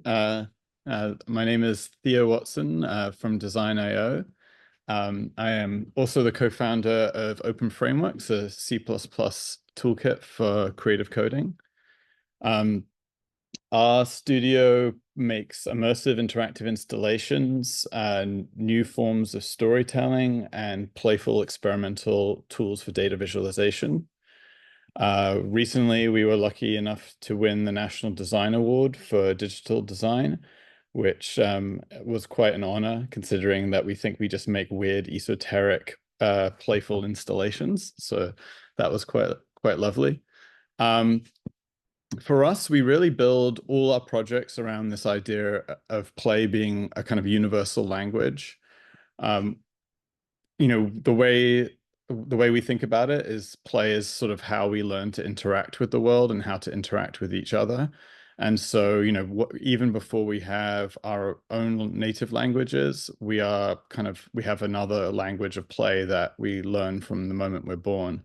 My name is Theo Watson from Design.io. I am also the co-founder of Open Frameworks, a C++ toolkit for creative coding. Our studio makes immersive interactive installations, new forms of storytelling, and playful experimental tools for data visualization. Recently, we were lucky enough to win the National Design Award for digital design, which was quite an honor, considering that we think we just make weird, esoteric, playful installations. So that was quite lovely. For us, we really build all our projects around this idea of play being a kind of universal language. The way we think about it is play is sort of how we learn to interact with the world and how to interact with each other. And so, even before we have our own native languages, we have another language of play that we learn from the moment we're born.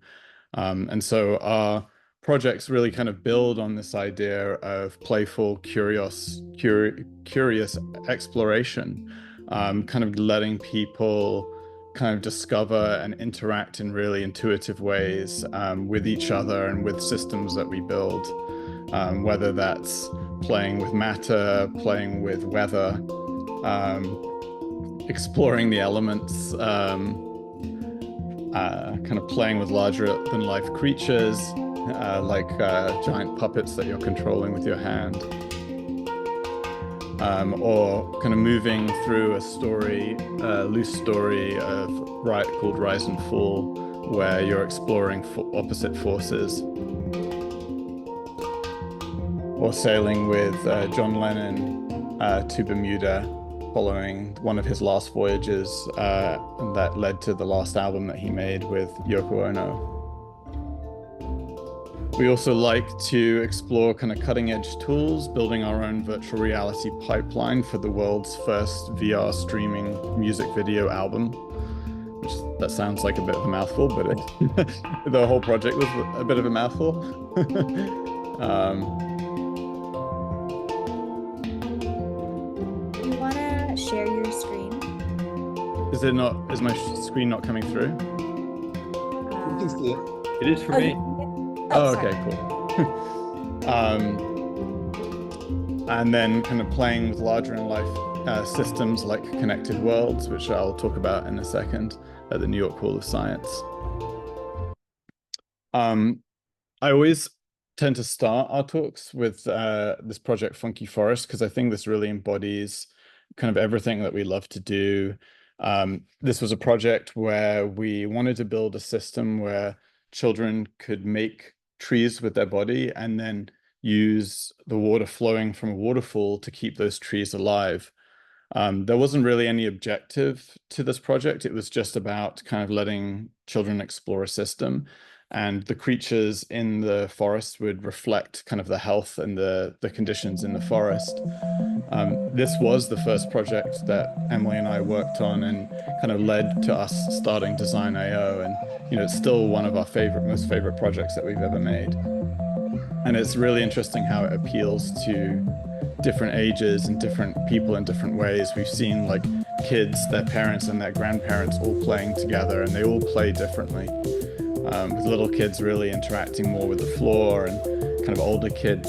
And so our projects really kind of build on this idea of playful, curious exploration, kind of letting people kind of discover and interact in really intuitive ways with each other and with systems that we build, whether that's playing with matter, playing with weather, exploring the elements, kind of playing with larger than life creatures, like giant puppets that you're controlling with your hand. Or kind of moving through a story, loose story called Rise and Fall, where you're exploring opposite forces. Or sailing with John Lennon to Bermuda, following one of his last voyages that led to the last album that he made with Yoko Ono. We also like to explore kind of cutting edge tools, building our own virtual reality pipeline for the world's first VR streaming music video album, which that sounds like a bit of a mouthful, but the whole project was a bit of a mouthful. You want to share your screen? Is my screen not coming through? You can see it. It is for me. Oh, okay, cool. And then kind of playing with larger in life systems like connected worlds, which I'll talk about in a second at the New York Hall of Science. I always tend to start our talks with this project Funky Forest, because I think this really embodies kind of everything that we love to do. This was a project where we wanted to build a system where children could make trees with their body and then use the water flowing from a waterfall to keep those trees alive. There wasn't really any objective to this project. It was just about kind of letting children explore a system, and the creatures in the forest would reflect kind of the health and the conditions in the forest. This was the first project that Emily and I worked on and kind of led to us starting Design.io. And, it's still one of our most favorite projects that we've ever made. And it's really interesting how it appeals to different ages and different people in different ways. We've seen like kids, their parents and their grandparents all playing together, and they all play differently. With little kids really interacting more with the floor, and kind of older kids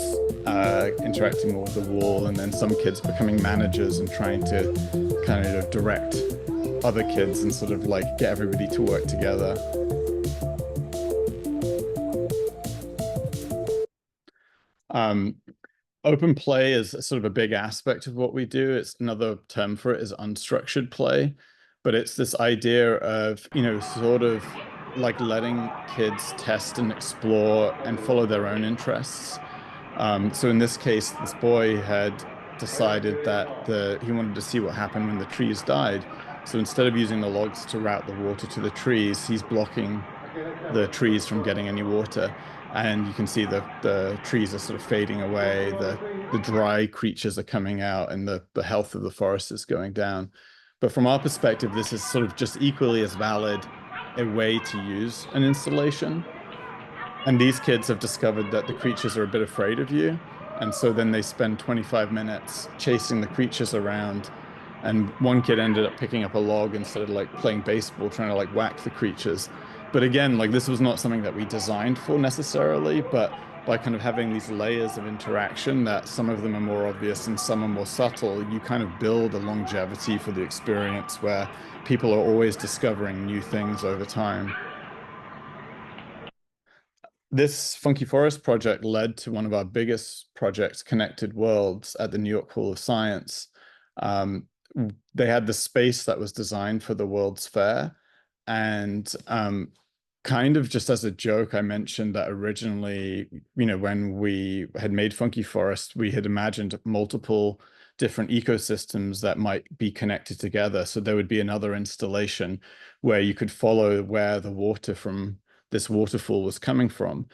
interacting more with the wall, and then some kids becoming managers and trying to kind of direct other kids and sort of like get everybody to work together. Open play is sort of a big aspect of what we do. It's another term for it is unstructured play, but it's this idea of, sort of like letting kids test and explore and follow their own interests. So in this case, this boy had decided that he wanted to see what happened when the trees died. So instead of using the logs to route the water to the trees, he's blocking the trees from getting any water. And you can see the trees are sort of fading away, the dry creatures are coming out, and the health of the forest is going down. But from our perspective, this is sort of just equally as valid a way to use an installation. And these kids have discovered that the creatures are a bit afraid of you. And so then they spend 25 minutes chasing the creatures around. And one kid ended up picking up a log instead of like playing baseball, trying to like whack the creatures. But again, like this was not something that we designed for necessarily, but by kind of having these layers of interaction that some of them are more obvious and some are more subtle, you kind of build a longevity for the experience where people are always discovering new things over time. This Funky Forest project led to one of our biggest projects, Connected Worlds, at the New York Hall of Science. Um, they had the space that was designed for the World's Fair. And kind of just as a joke, I mentioned that originally, when we had made Funky Forest, we had imagined multiple different ecosystems that might be connected together. So there would be another installation where you could follow where the water from this waterfall was coming from.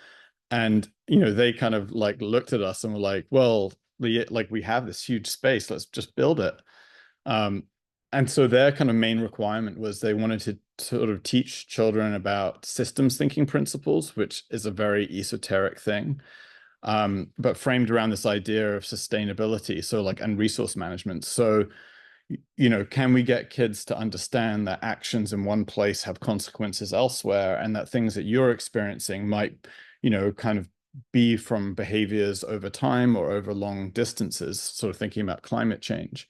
And, they kind of like looked at us and were like, well, we have this huge space, let's just build it. Um, and so their kind of main requirement was they wanted to sort of teach children about systems thinking principles, which is a very esoteric thing, but framed around this idea of sustainability, so like, and resource management. So, can we get kids to understand that actions in one place have consequences elsewhere, and that things that you're experiencing might, kind of be from behaviors over time or over long distances, sort of thinking about climate change.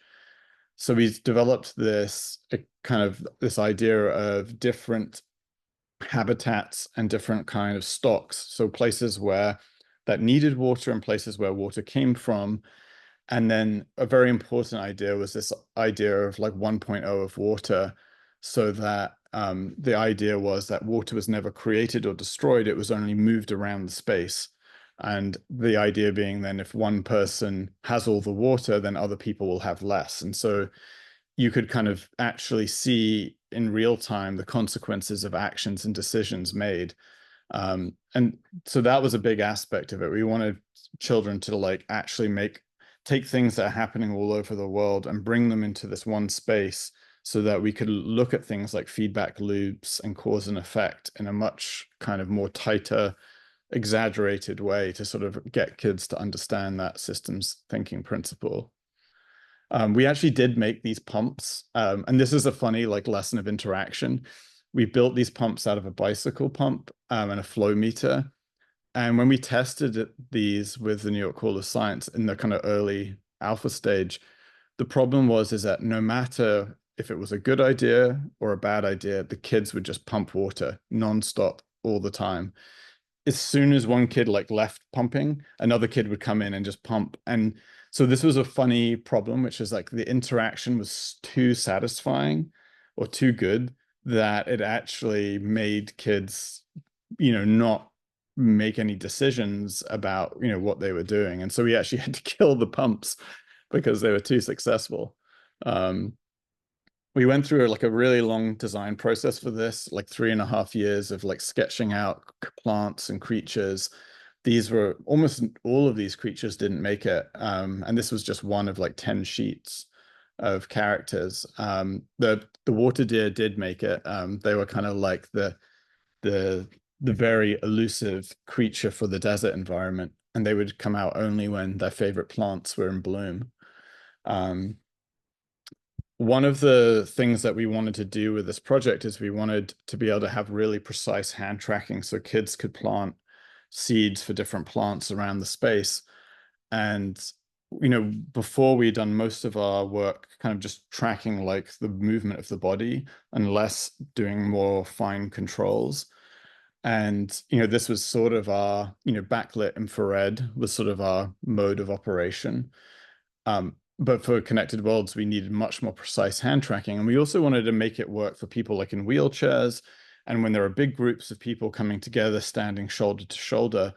So we've developed this kind of this idea of different habitats and different kind of stocks. So places where that needed water and places where water came from. And then a very important idea was this idea of like 1.0 of water, so that the idea was that water was never created or destroyed, it was only moved around the space. And the idea being then if one person has all the water, then other people will have less. And so you could kind of actually see in real time the consequences of actions and decisions made. And so that was a big aspect of it. We wanted children to like actually take things that are happening all over the world and bring them into this one space so that we could look at things like feedback loops and cause and effect in a much kind of more tighter, exaggerated way to sort of get kids to understand that systems thinking principle. We actually did make these pumps, and this is a funny like lesson of interaction. We built these pumps out of a bicycle pump and a flow meter. And when we tested these with the New York Hall of Science in the kind of early alpha stage, the problem is that no matter if it was a good idea or a bad idea, the kids would just pump water nonstop all the time. As soon as one kid like left pumping, another kid would come in and just pump. And so this was a funny problem, which is like the interaction was too satisfying or too good that it actually made kids, not make any decisions about, what they were doing. And so we actually had to kill the pumps because they were too successful. We went through like a really long design process for this, like 3.5 years of like sketching out plants and creatures. These were almost all of these creatures didn't make it. And this was just one of like 10 sheets of characters. The water deer did make it. They were kind of like the very elusive creature for the desert environment, and they would come out only when their favorite plants were in bloom. One of the things that we wanted to do with this project is we wanted to be able to have really precise hand tracking so kids could plant seeds for different plants around the space. And, before we'd done most of our work kind of just tracking like the movement of the body and less doing more fine controls. And, this was sort of our, backlit infrared was sort of our mode of operation. But for connected worlds, we needed much more precise hand tracking. And we also wanted to make it work for people like in wheelchairs and when there are big groups of people coming together, standing shoulder to shoulder.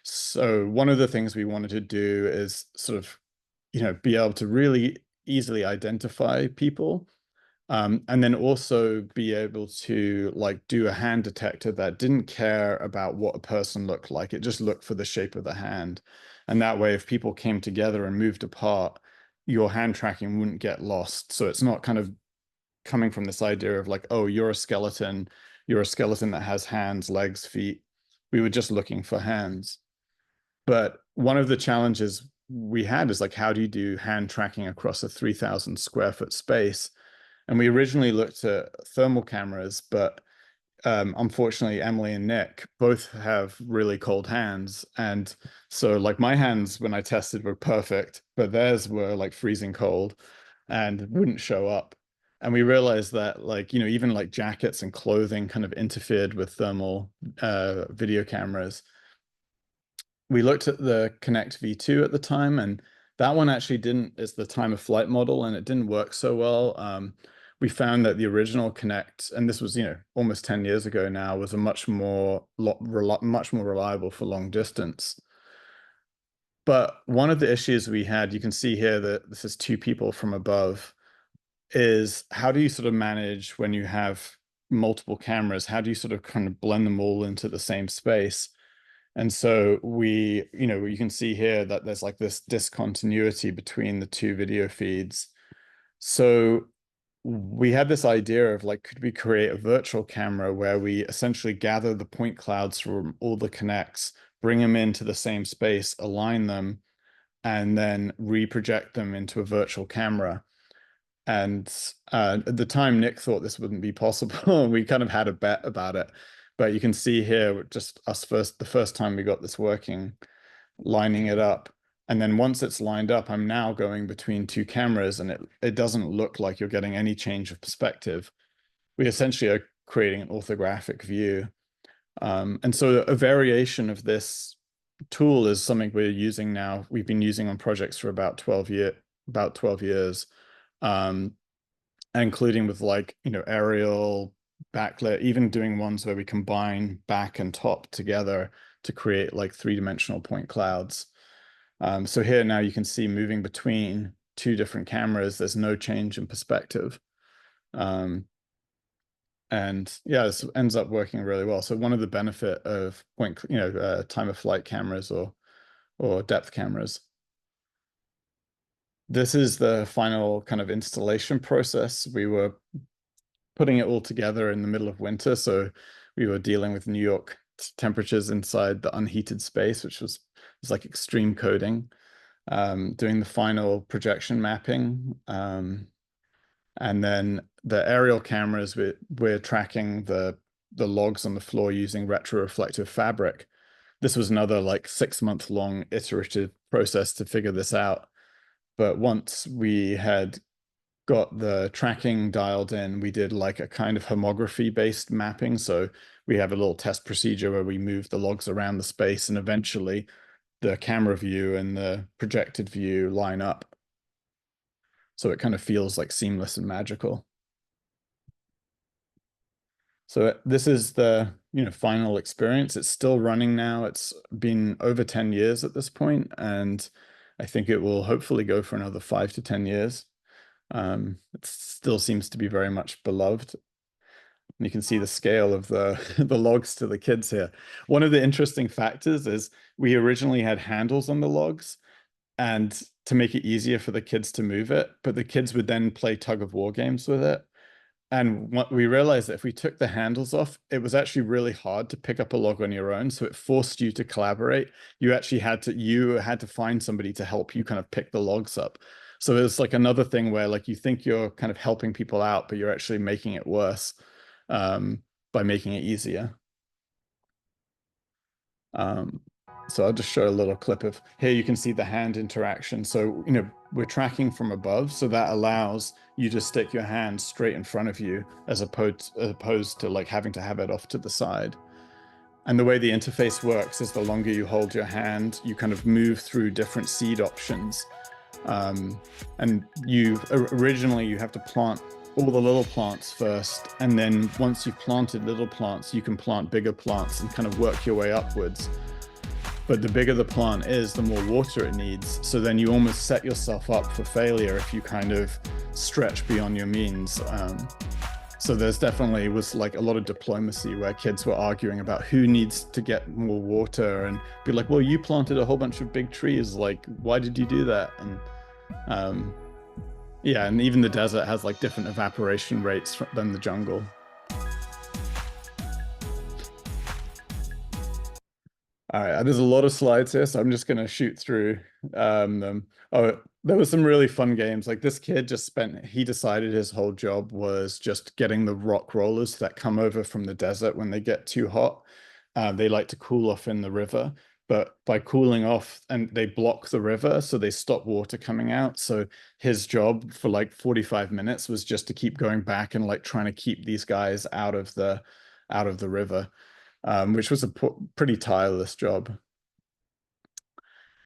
So one of the things we wanted to do is sort of, be able to really easily identify people. And then also be able to like do a hand detector that didn't care about what a person looked like. It just looked for the shape of the hand. And that way, if people came together and moved apart, your hand tracking wouldn't get lost. So it's not kind of coming from this idea of like, oh, you're a skeleton that has hands, legs, feet. We were just looking for hands. But one of the challenges we had is like, how do you do hand tracking across a 3,000 square foot space? And we originally looked at thermal cameras, but unfortunately, Emily and Nick both have really cold hands. And so like my hands when I tested were perfect, but theirs were like freezing cold and wouldn't show up. And we realized that like, you know, even like jackets and clothing kind of interfered with thermal video cameras. We looked at the Connect V2 at the time, and that one actually didn't, it's the time of flight model, and it didn't work so well. We found that the original Connect, and this was, you know, almost 10 years ago now, was a much more reliable for long distance. But one of the issues we had, you can see here that this is two people from above, is how do you sort of manage when you have multiple cameras? How do you sort of kind of blend them all into the same space? And so we, you know, you can see here that there's like this discontinuity between the two video feeds. So we had this idea of like, could we create a virtual camera where we essentially gather the point clouds from all the connects, bring them into the same space, align them, and then reproject them into a virtual camera. And at the time, Nick thought this wouldn't be possible. We kind of had a bet about it. But you can see here, just us the first time we got this working, lining it up. And then once it's lined up, I'm now going between two cameras, and it doesn't look like you're getting any change of perspective. We essentially are creating an orthographic view. And so a variation of this tool is something we're using now. We've been using on projects for about 12 years, including with like, you know, aerial, backlit, even doing ones where we combine back and top together to create like three-dimensional point clouds. So here now you can see moving between two different cameras, there's no change in perspective. And yeah, this ends up working really well. So one of the benefit of time of flight cameras or depth cameras. This is the final kind of installation process. We were putting it all together in the middle of winter, so we were dealing with New York temperatures inside the unheated space, which was like extreme coding, doing the final projection mapping, and then the aerial cameras, we're tracking the logs on the floor using retroreflective fabric. This was another like 6-month long iterative process to figure this out. But once we had got the tracking dialed in, we did like a kind of homography based mapping. So we have a little test procedure where we move the logs around the space, and eventually the camera view and the projected view line up. So it kind of feels like seamless and magical. So this is the, you know, final experience. It's still running now. It's been over 10 years at this point, and I think it will hopefully go for another 5 to 10 years. It still seems to be very much beloved. And you can see the scale of the the logs to the kids here. One of the interesting factors is we originally had handles on the logs, and to make it easier for the kids to move it, but the kids would then play tug of war games with it. And what we realized that if we took the handles off, it was actually really hard to pick up a log on your own. So it forced you to collaborate. You had to find somebody to help you kind of pick the logs up. So it's like another thing where like you think you're kind of helping people out, but you're actually making it worse by making it easier. So I'll just show a little clip of here. You can see the hand interaction. So, you know, we're tracking from above, so that allows you to stick your hand straight in front of you as opposed to like having to have it off to the side. And the way the interface works is the longer you hold your hand, you kind of move through different seed options. And originally you have to plant all the little plants first, and then once you've planted little plants, you can plant bigger plants and kind of work your way upwards. But the bigger the plant is, the more water it needs. So then you almost set yourself up for failure if you kind of stretch beyond your means. So there's definitely was like a lot of diplomacy where kids were arguing about who needs to get more water, and be like, well, you planted a whole bunch of big trees. Like, why did you do that? And yeah, and even the desert has like different evaporation rates than the jungle. All right, there's a lot of slides here, so I'm just going to shoot through them. Oh, there was some really fun games. Like this kid he decided his whole job was just getting the rock rollers that come over from the desert when they get too hot. They like to cool off in the river, but by cooling off, and they block the river, so they stop water coming out. So his job for like 45 minutes was just to keep going back and like trying to keep these guys out of the river, which was a pretty tireless job.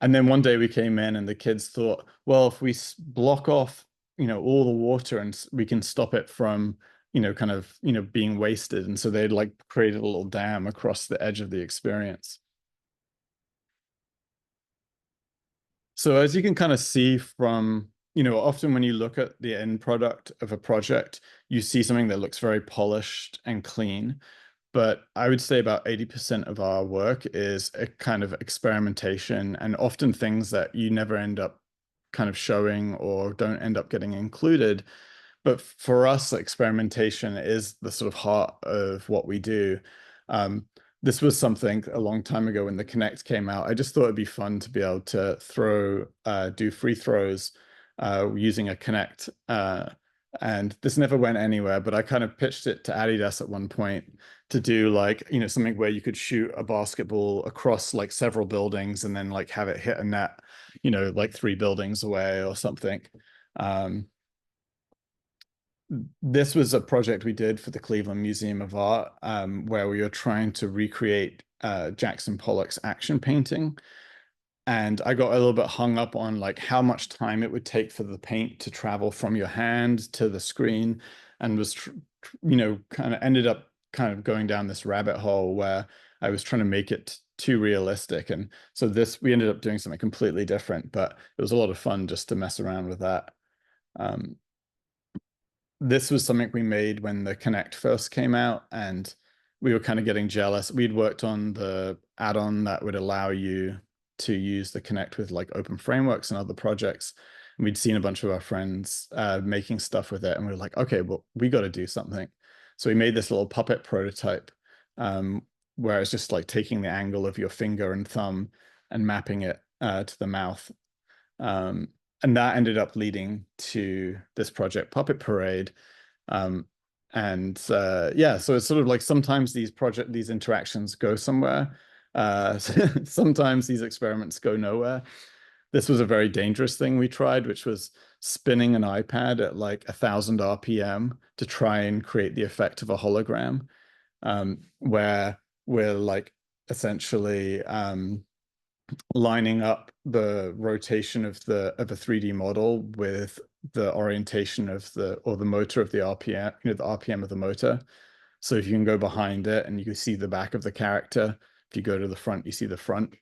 And then one day we came in and the kids thought, well, if we block off, all the water and we can stop it from, kind of, being wasted. And so they like created a little dam across the edge of the experience. So as you can kind of see from, often when you look at the end product of a project, you see something that looks very polished and clean. But I would say about 80% of our work is a kind of experimentation and often things that you never end up kind of showing or don't end up getting included. But for us, experimentation is the sort of heart of what we do. This was something a long time ago when the Kinect came out. I just thought it'd be fun to be able to do free throws using a Kinect. And this never went anywhere, but I kind of pitched it to Adidas at one point to do like, something where you could shoot a basketball across like several buildings and then like have it hit a net, like 3 buildings away or something. This was a project we did for the Cleveland Museum of Art, where we were trying to recreate Jackson Pollock's action painting. And I got a little bit hung up on like how much time it would take for the paint to travel from your hand to the screen, and was, kind of ended up kind of going down this rabbit hole where I was trying to make it too realistic. And so we ended up doing something completely different, but it was a lot of fun just to mess around with that. This was something we made when the Kinect first came out, and we were kind of getting jealous. We'd worked on the add-on that would allow you to use the Kinect with like open frameworks and other projects. And we'd seen a bunch of our friends making stuff with it, and we were like, okay, well, we got to do something. So we made this little puppet prototype, where it's just like taking the angle of your finger and thumb and mapping it to the mouth. And that ended up leading to this project, Puppet Parade. Yeah, so it's sort of like sometimes these interactions go somewhere. Sometimes these experiments go nowhere. This was a very dangerous thing we tried, which was spinning an iPad at like 1,000 RPM to try and create the effect of a hologram, where we're like essentially lining up the rotation of a 3D model with the orientation of the motor of the RPM, the RPM of the motor. So if you can go behind it and you can see the back of the character, if you go to the front, you see the front.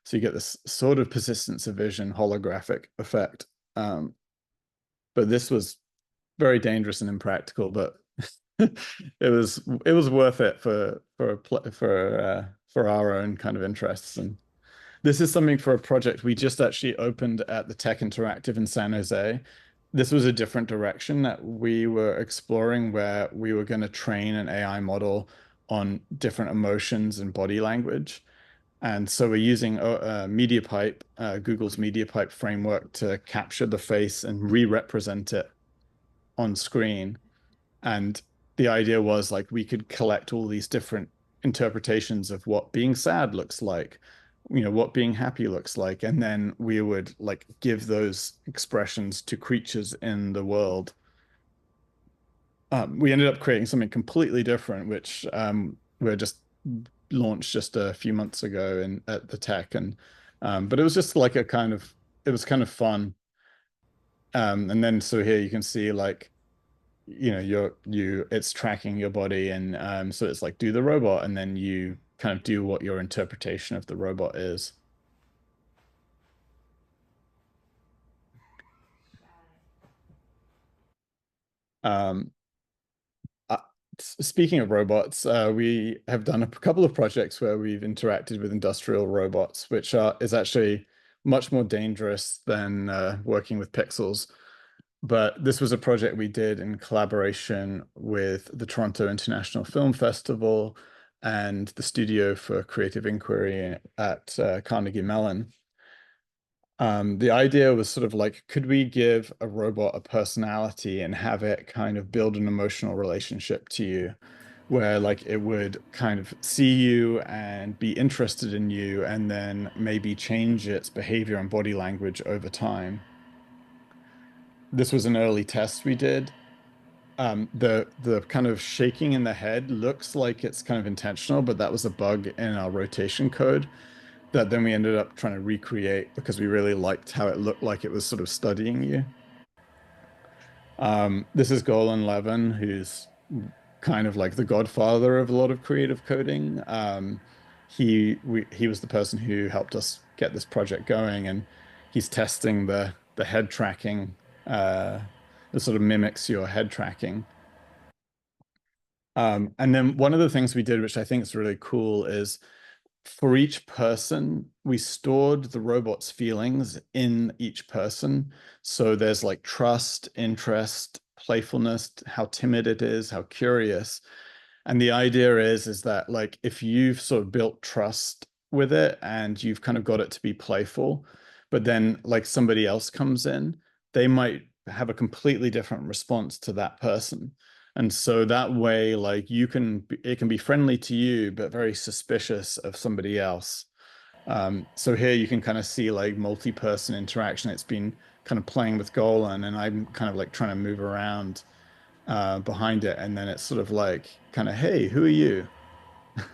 So you get this sort of persistence of vision holographic effect. But this was very dangerous and impractical, but it was worth it for our own kind of interests. And this is something for a project we just actually opened at the Tech Interactive in San Jose. This was a different direction that we were exploring, where we were going to train an AI model on different emotions and body language. And so we're using MediaPipe, Google's MediaPipe framework, to capture the face and re-represent it on screen. And the idea was like we could collect all these different interpretations of what being sad looks like, what being happy looks like, and then we would like give those expressions to creatures in the world. We ended up creating something completely different, which we're just launched just a few months ago at the Tech, and but it was just like it was kind of fun. And then so here you can see like it's tracking your body, and so it's like do the robot, and then you kind of do what your interpretation of the robot is. Um, Speaking of robots, we have done a couple of projects where we've interacted with industrial robots, which is actually much more dangerous than working with pixels. But this was a project we did in collaboration with the Toronto International Film Festival and the studio for creative inquiry at Carnegie Mellon. The idea was sort of like, could we give a robot a personality and have it kind of build an emotional relationship to you, where like it would kind of see you and be interested in you and then maybe change its behavior and body language over time. This was an early test we did. The kind of shaking in the head looks like it's kind of intentional, but that was a bug in our rotation code that then we ended up trying to recreate because we really liked how it looked like it was sort of studying you. This is Golan Levin, who's kind of like the godfather of a lot of creative coding. He was the person who helped us get this project going, and he's testing the head tracking that sort of mimics your head tracking. And then one of the things we did, which I think is really cool, is for each person, we stored the robot's feelings in each person. So there's like trust, interest, playfulness, how timid it is, how curious. And the idea is that like if you've sort of built trust with it and you've kind of got it to be playful, but then like somebody else comes in, they might have a completely different response to that person. And so that way, like it can be friendly to you, but very suspicious of somebody else. So here you can kind of see like multi-person interaction. It's been kind of playing with Golan, and I'm kind of like trying to move around behind it, and then it's sort of like kind of, hey, who are you?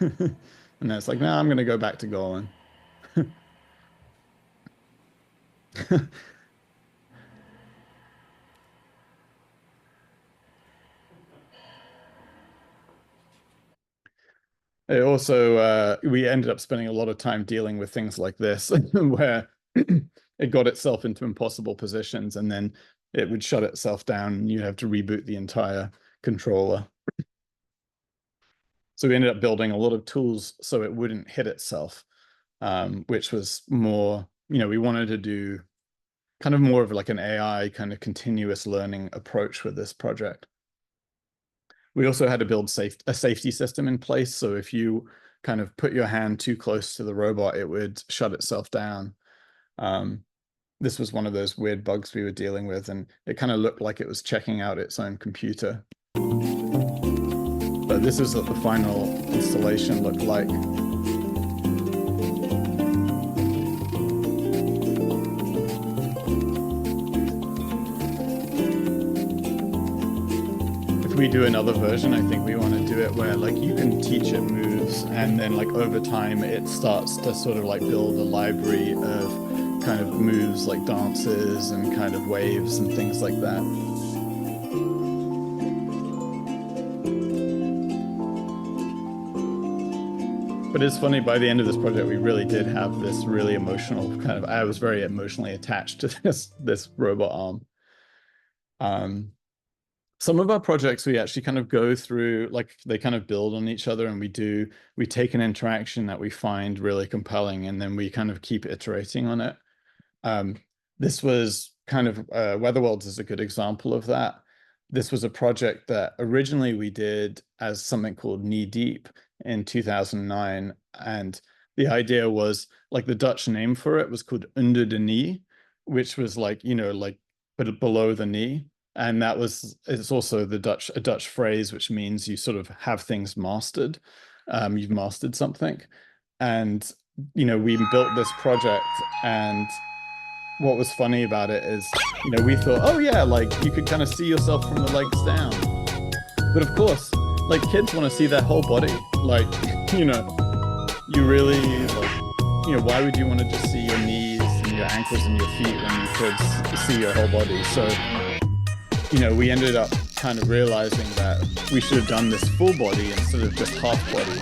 And then it's like, no, I'm going to go back to Golan. It also, we ended up spending a lot of time dealing with things like this, where it got itself into impossible positions and then it would shut itself down and you have to reboot the entire controller. So we ended up building a lot of tools so it wouldn't hit itself, which was more, we wanted to do kind of more of like an AI kind of continuous learning approach with this project. We also had to build a safety system in place. So if you kind of put your hand too close to the robot, it would shut itself down. This was one of those weird bugs we were dealing with, and it kind of looked like it was checking out its own computer. But this is what the final installation looked like. We do another version, I think we want to do it where like you can teach it moves, and then like over time it starts to sort of like build a library of kind of moves like dances and kind of waves and things like that. But it's funny, by the end of this project, we really did have this really emotional kind of, I was very emotionally attached to this robot arm. Some of our projects, we actually kind of go through, like they kind of build on each other, and we take an interaction that we find really compelling, and then we kind of keep iterating on it. This was kind of, Weatherworlds is a good example of that. This was a project that originally we did as something called Knee Deep in 2009. And the idea was like the Dutch name for it was called Under de Knee, which was like, like below the knee. And it's also a Dutch phrase, which means you sort of have things mastered. You've mastered something. And, we built this project, and what was funny about it is, we thought, oh yeah, like you could kind of see yourself from the legs down. But of course, like kids want to see their whole body. Like, you really like, why would you want to just see your knees and your ankles and your feet when you could see your whole body? So, we ended up kind of realizing that we should have done this full body instead of just half body.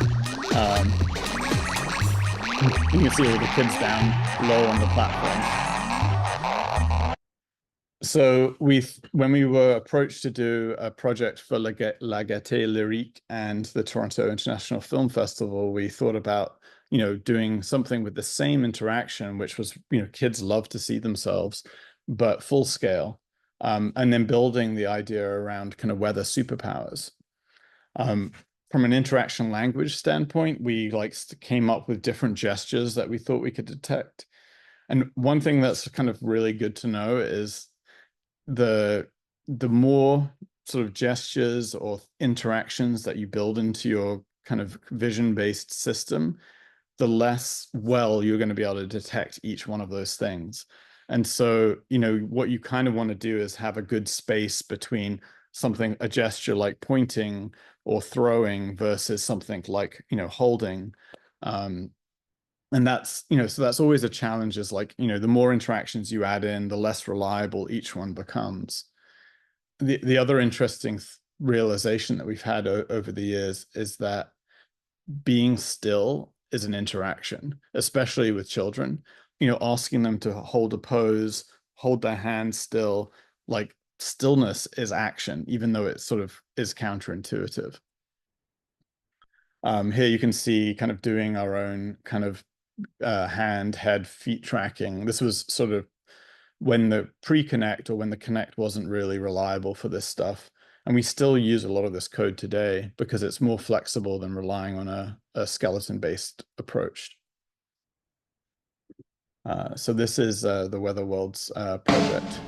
You can see all the kids down low on the platform. So when we were approached to do a project for La Gaieté Lyrique and the Toronto International Film Festival, we thought about, doing something with the same interaction, which was, kids love to see themselves, but full scale. And then building the idea around kind of weather superpowers. from an interaction language standpoint, we like came up with different gestures that we thought we could detect. And one thing that's kind of really good to know is the more sort of gestures or interactions that you build into your kind of vision-based system, the less well you're going to be able to detect each one of those things. And so, you know, what you kind of want to do is have a good space between something, a gesture like pointing or throwing versus something like, you know, holding. And that's, you know, so that's always a challenge, is like, you know, the more interactions you add in, the less reliable each one becomes. The other interesting realization that we've had over the years is that being still is an interaction, especially with children. You know, asking them to hold a pose, hold their hand still, like stillness is action, even though it sort of is counterintuitive. Here you can see kind of doing our own kind of hand, head, feet tracking. This was sort of when the pre-connect or when the connect wasn't really reliable for this stuff. And we still use a lot of this code today because it's more flexible than relying on a skeleton-based approach. So this is the Weather Worlds project.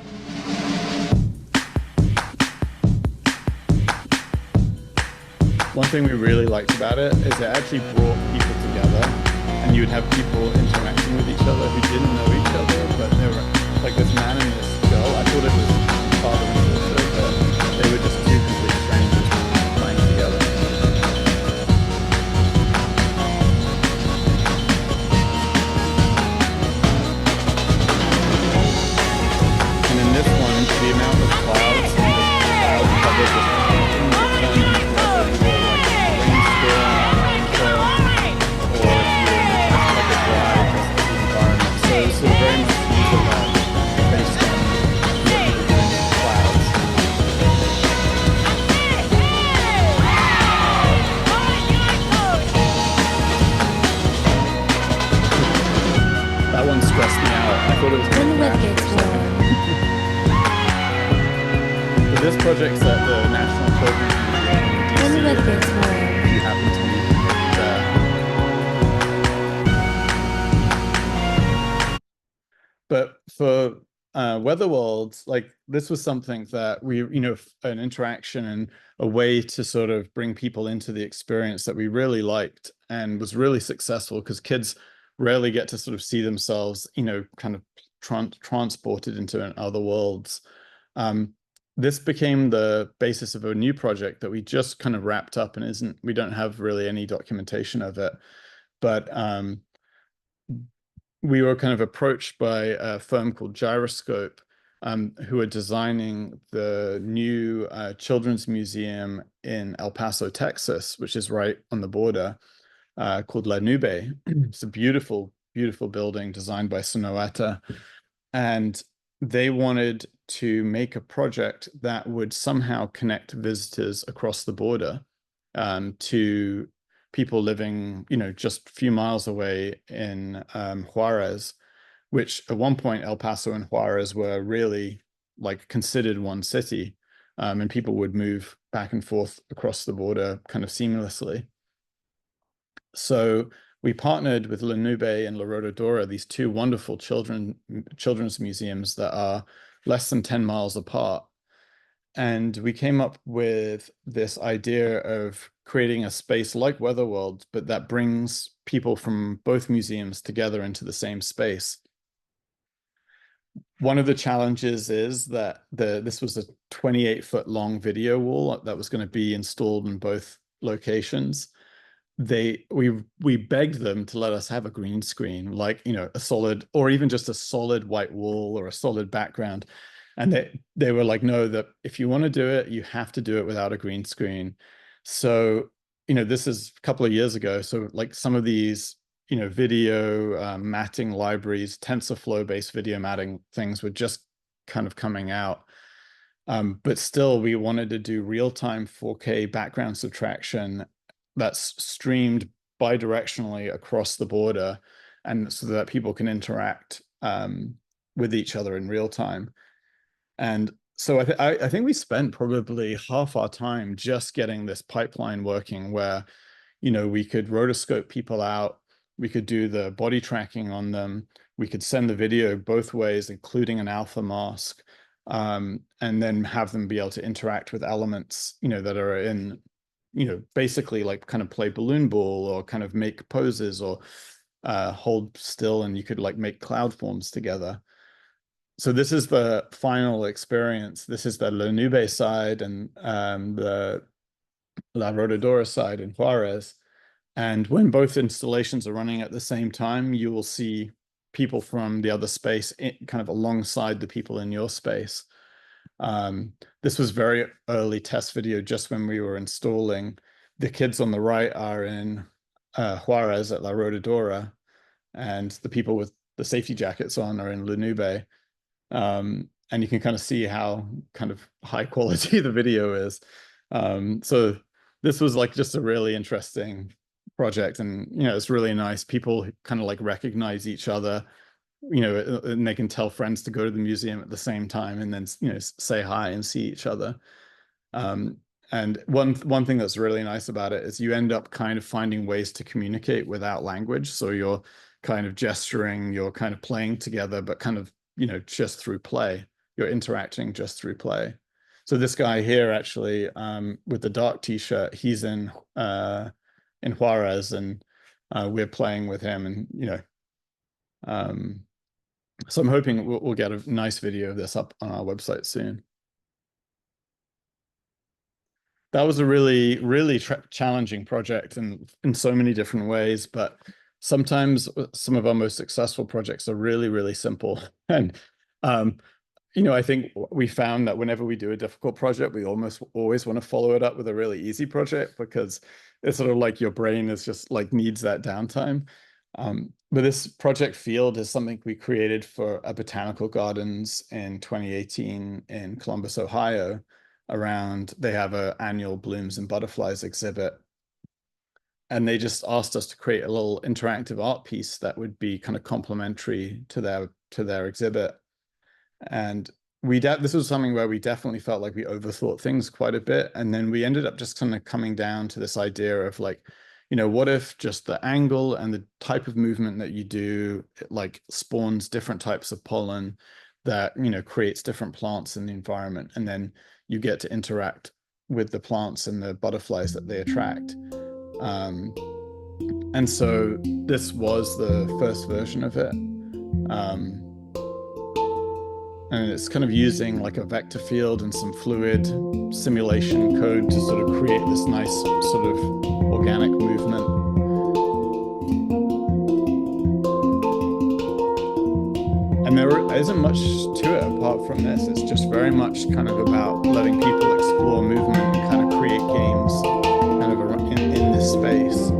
One thing we really liked about it is it actually brought people together, and you would have people interacting with each other who didn't know each other, but they were like this man and this girl. I thought it was father and daughter, but they were just two complete strangers playing together. And in this one, the amount of clouds and the clouds covered with painting would turn into whether you were like rainstorm or if you were in like a dry, dusty environment. So it's sort of very much user-led based on what you were doing with clouds. That one stressed me out. I thought it was going to crash for a second. So this project's at the National Children's Museum in DC. If you happen to be there. But for Weather Worlds, like this was something that we, you know, an interaction and a way to sort of bring people into the experience that we really liked and was really successful, because kids rarely get to sort of see themselves, you know, kind of transported into other worlds. This became the basis of a new project that we just kind of wrapped up, and we don't have really any documentation of it, but we were kind of approached by a firm called Gyroscope, who are designing the new children's museum in El Paso, Texas, which is right on the border, called La Nube. It's a beautiful, beautiful building designed by Sonoeta. And they wanted to make a project that would somehow connect visitors across the border to people living, you know, just a few miles away in Juarez, which at one point El Paso and Juarez were really like considered one city, and people would move back and forth across the border kind of seamlessly. So we partnered with La Nube and La Rodadora, these two wonderful children's museums that are less than 10 miles apart. And we came up with this idea of creating a space like Weather World, but that brings people from both museums together into the same space. One of the challenges is that this was a 28-foot long video wall that was going to be installed in both locations. We begged them to let us have a green screen, like, you know, a solid, or even just a solid white wall or a solid background. And they were like, no, that if you want to do it, you have to do it without a green screen. So, you know, this is a couple of years ago. So like some of these, you know, video matting libraries, TensorFlow-based video matting things were just kind of coming out. But still, we wanted to do real-time 4K background subtraction that's streamed bidirectionally across the border, and so that people can interact with each other in real time. And So I think we spent probably half our time just getting this pipeline working where, we could rotoscope people out, we could do the body tracking on them, we could send the video both ways, including an alpha mask, and then have them be able to interact with elements, that are in, basically like kind of play balloon ball or kind of make poses or hold still, and you could like make cloud forms together. So this is the final experience. This is the La Nube side and the La Rodadora side in Juarez. And when both installations are running at the same time, you will see people from the other space kind of alongside the people in your space. This was very early test video, just when we were installing. The kids on the right are in Juarez at La Rodadora, and the people with the safety jackets on are in La Nube. And you can kind of see how kind of high quality the video is. So this was like just a really interesting project, and it's really nice. People kind of like recognize each other, and they can tell friends to go to the museum at the same time, and then say hi and see each other. And one thing that's really nice about it is you end up kind of finding ways to communicate without language. So you're kind of gesturing, you're kind of playing together, but kind of just through play. You're interacting just through play. So this guy here actually, with the dark t-shirt, he's in Juarez, and we're playing with him, and so I'm hoping we'll get a nice video of this up on our website soon. That was a really, really challenging project in so many different ways, but sometimes some of our most successful projects are really, really simple. And I think we found that whenever we do a difficult project, we almost always want to follow it up with a really easy project, because it's sort of like your brain is just like needs that downtime. But this project field is something we created for a botanical gardens in 2018 in Columbus, Ohio. They have an annual Blooms and Butterflies exhibit. And they just asked us to create a little interactive art piece that would be kind of complementary to their exhibit. And this was something where we definitely felt like we overthought things quite a bit. And then we ended up just kind of coming down to this idea of like, what if just the angle and the type of movement that you do, it like spawns different types of pollen that, creates different plants in the environment. And then you get to interact with the plants and the butterflies that they attract. And so this was the first version of it. And it's kind of using like a vector field and some fluid simulation code to sort of create this nice sort of organic movement. And there isn't much to it apart from this. It's just very much kind of about letting people explore movement and kind of create games kind of in this space.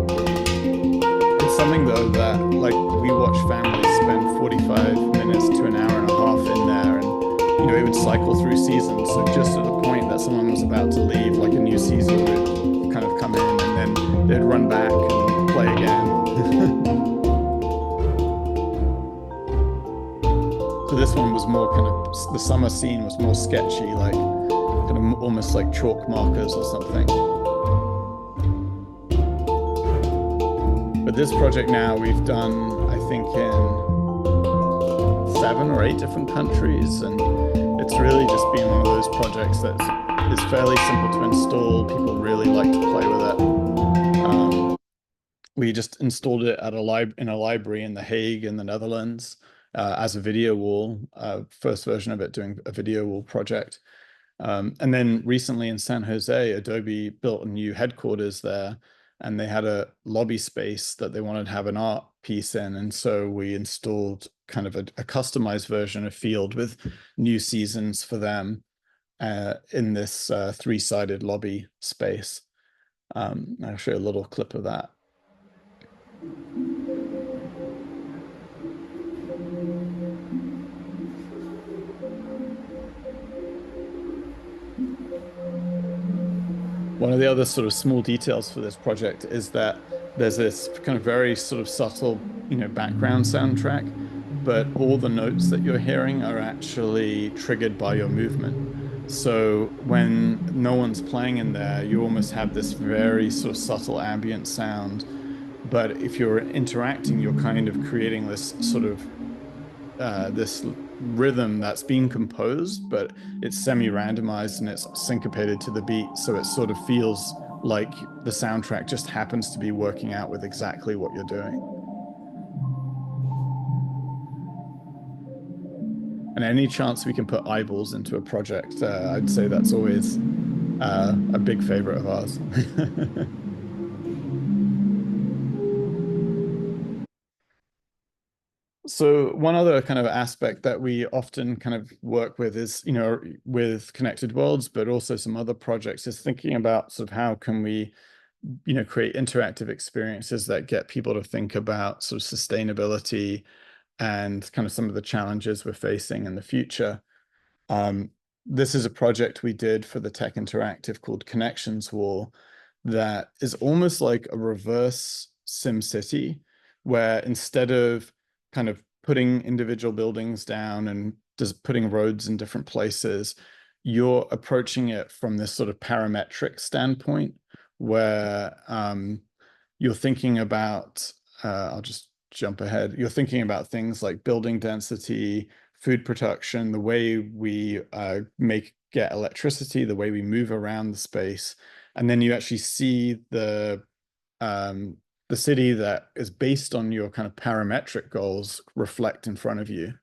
It's something though that like we watch families spend 45 minutes to an hour and a half in there, and it would cycle through seasons. So just at the point that someone was about to leave, like a new season would kind of come in, and then they'd run back and play again. So this one was more kind of, the summer scene was more sketchy, like kind of almost like chalk markers or something. But this project now we've done, I think, in 7 or 8 different countries, and it's really just been one of those projects that is fairly simple to install. People really like to play with it. We just installed it at in a library in The Hague in the Netherlands as a video wall, first version of it doing a video wall project. And then recently in San Jose, Adobe built a new headquarters there, and they had a lobby space that they wanted to have an art piece in. And so we installed kind of a customized version of Field with new seasons for them in this 3-sided lobby space. I'll show you a little clip of that. One of the other sort of small details for this project is that there's this kind of very sort of subtle, background soundtrack, but all the notes that you're hearing are actually triggered by your movement. So when no one's playing in there, you almost have this very sort of subtle ambient sound. But if you're interacting, you're kind of creating this sort of this rhythm that's being composed, but it's semi-randomized and it's syncopated to the beat. So it sort of feels like the soundtrack just happens to be working out with exactly what you're doing. And any chance we can put eyeballs into a project, I'd say that's always a big favorite of ours. So one other kind of aspect that we often kind of work with is, with connected worlds, but also some other projects is thinking about sort of how can we, create interactive experiences that get people to think about sort of sustainability and kind of some of the challenges we're facing in the future. This is a project we did for the Tech Interactive called Connections Wall that is almost like a reverse SimCity, where instead of kind of putting individual buildings down and just putting roads in different places, you're approaching it from this sort of parametric standpoint where you're thinking about, I'll just jump ahead, you're thinking about things like building density, food production, the way we get electricity, the way we move around the space. And then you actually see the city that is based on your kind of parametric goals reflect in front of you.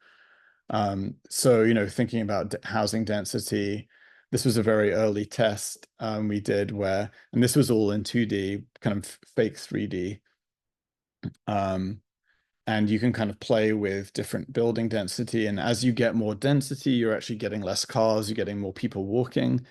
So, thinking about housing density, this was a very early test we did and this was all in 2D, kind of fake 3D. And you can kind of play with different building density. And as you get more density, you're actually getting less cars, you're getting more people walking.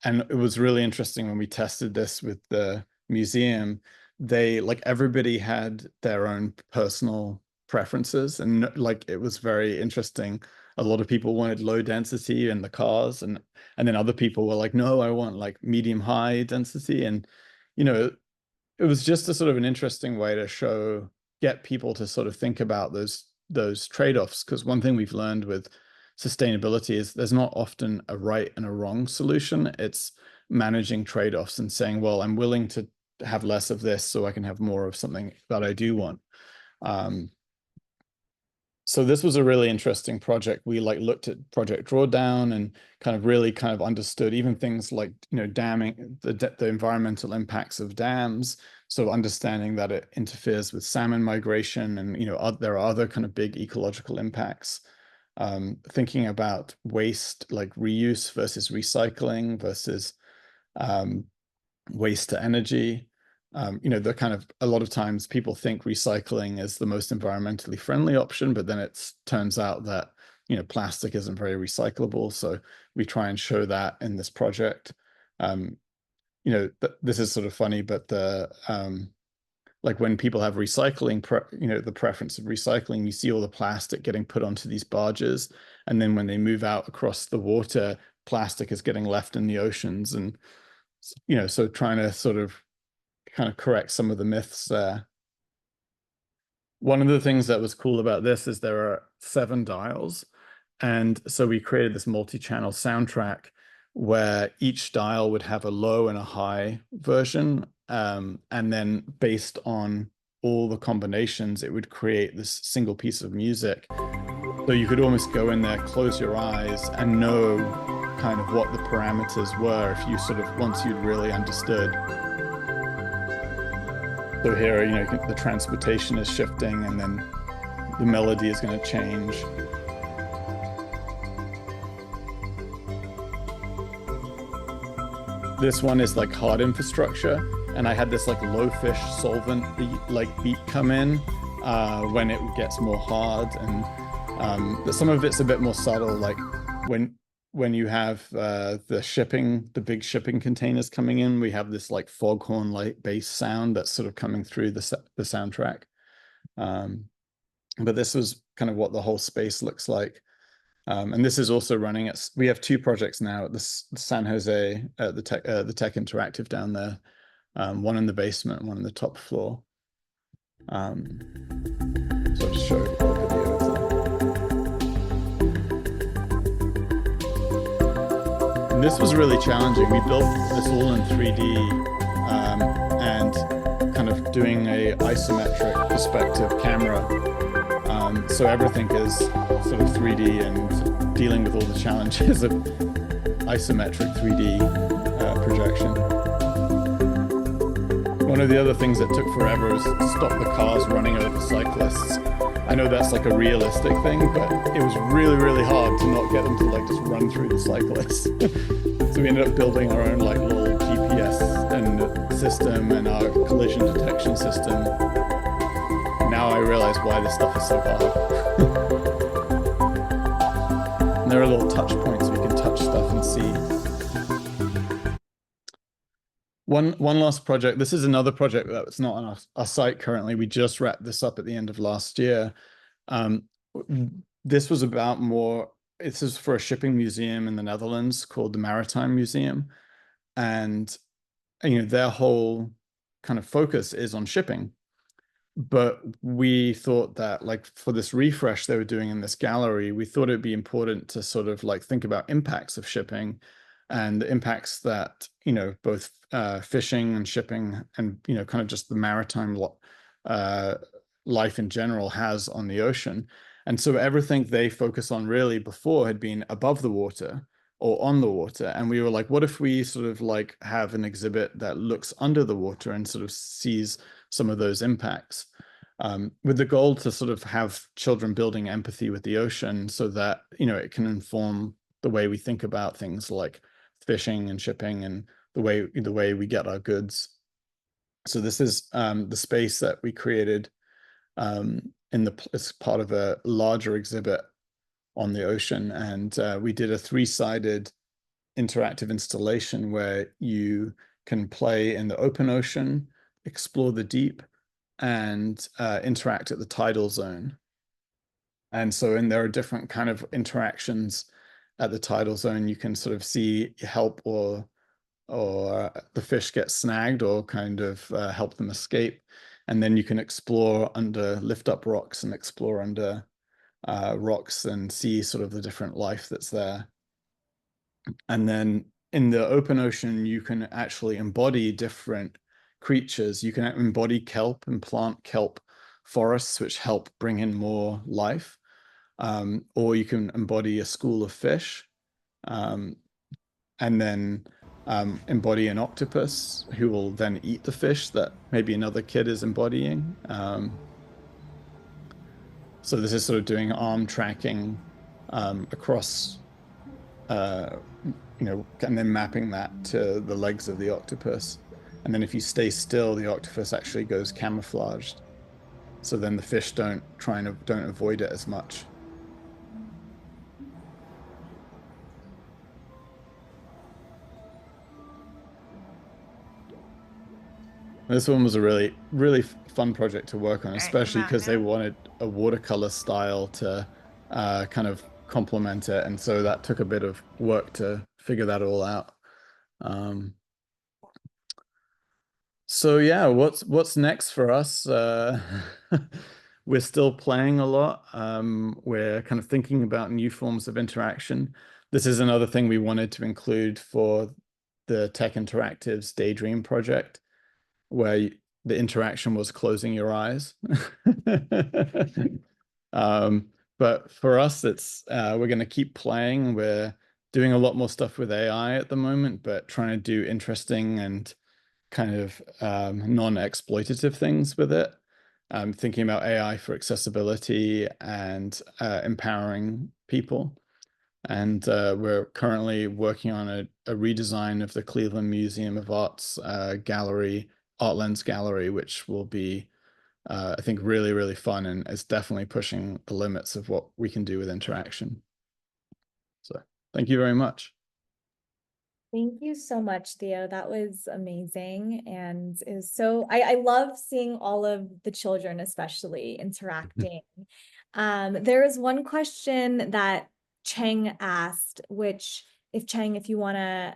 And it was really interesting when we tested this with the museum. Everybody had their own personal preferences, and it was very interesting. A lot of people wanted low density in the cars, and then other people were like, no, I want like medium high density. And it was just a sort of an interesting way to get people to sort of think about those trade-offs, because one thing we've learned with sustainability is there's not often a right and a wrong solution. It's managing trade-offs and saying, well, I'm willing to have less of this so I can have more of something that I do want. So this was a really interesting project. We looked at project drawdown and really understood even things like, damming, the environmental impacts of dams. So understanding that it interferes with salmon migration and, there are other kind of big ecological impacts. Thinking about waste, like reuse versus recycling versus waste to energy. A lot of times people think recycling is the most environmentally friendly option, but then it turns out that, plastic isn't very recyclable. So we try and show that in this project. This is sort of funny, but like when people have recycling, the preference of recycling, you see all the plastic getting put onto these barges. And then when they move out across the water, plastic is getting left in the oceans. And, so trying to sort of correct some of the myths there. One of the things that was cool about this is there are 7 dials. And so we created this multi-channel soundtrack where each dial would have a low and a high version. And then based on all the combinations, it would create this single piece of music. So you could almost go in there, close your eyes, and know kind of what the parameters were if you once you'd really understood. So here, the transportation is shifting and then the melody is going to change. This one is like hard infrastructure. And I had this like low fish solvent beat come in when it gets more hard. And some of it's a bit more subtle, like when you have the big shipping containers coming in, we have this like foghorn light bass sound that's sort of coming through the soundtrack. But this was kind of what the whole space looks like. And this is also running we have 2 projects now at the San Jose, the Tech Interactive down there, one in the basement, one on the top floor. So I'll just show a video. And this was really challenging. We built this all in 3D and kind of doing a isometric perspective camera. So everything is sort of 3D and dealing with all the challenges of isometric 3D projection. One of the other things that took forever was to stop the cars running over cyclists. I know that's like a realistic thing, but it was really, really hard to not get them to like just run through the cyclists. So we ended up building our own like little GPS and system and our collision detection system. Now I realize why this stuff is so hard. And there are little touch points we can touch stuff and see. One last project. This is another project that's not on our site currently. We just wrapped this up at the end of last year. This was about more, this is for a shipping museum in the Netherlands called the Maritime Museum. And, you know, their whole kind of focus is on shipping. But we thought that like for this refresh they were doing in this gallery, we thought it'd be important to sort of like think about impacts of shipping and the impacts that, you know, both fishing and shipping and, you know, kind of just the maritime life in general has on the ocean. And so everything they focus on really before had been above the water or on the water. And we were like, what if we sort of like have an exhibit that looks under the water and sort of sees some of those impacts, with the goal to sort of have children building empathy with the ocean so that, you know, it can inform the way we think about things like fishing and shipping and the way we get our goods. So this is the space that we created as part of a larger exhibit on the ocean. And we did a 3-sided interactive installation where you can play in the open ocean, explore the deep, and interact at the tidal zone. And so, and there are different kind of interactions at the tidal zone. You can sort of see help or the fish get snagged or kind of help them escape. And then you can explore under, lift up rocks and explore under rocks and see sort of the different life that's there. And then in the open ocean, you can actually embody different creatures. You can embody kelp and plant kelp forests, which help bring in more life. Or you can embody a school of fish, and then embody an octopus who will then eat the fish that maybe another kid is embodying. So this is sort of doing arm tracking across, you know, and then mapping that to the legs of the octopus. And then if you stay still, the octopus actually goes camouflaged. So then the fish don't avoid it as much. This one was a really, really fun project to work on, especially because they wanted a watercolor style to kind of complement it. And so that took a bit of work to figure that all out. So yeah, what's next for us? We're still playing a lot. We're kind of thinking about new forms of interaction. This is another thing we wanted to include for the Tech Interactive's Daydream project, where the interaction was closing your eyes. But for us, it's we're going to keep playing. We're doing a lot more stuff with AI at the moment, but trying to do interesting and kind of non-exploitative things with it. Thinking about AI for accessibility and empowering people. And we're currently working on a redesign of the Cleveland Museum of Art's gallery, Artlands Gallery, which will be, I think, really, really fun and is definitely pushing the limits of what we can do with interaction. So thank you very much. Thank you so much, Theo. That was amazing. And it was so, I love seeing all of the children, especially interacting. There is one question that Cheng asked, which if you wanna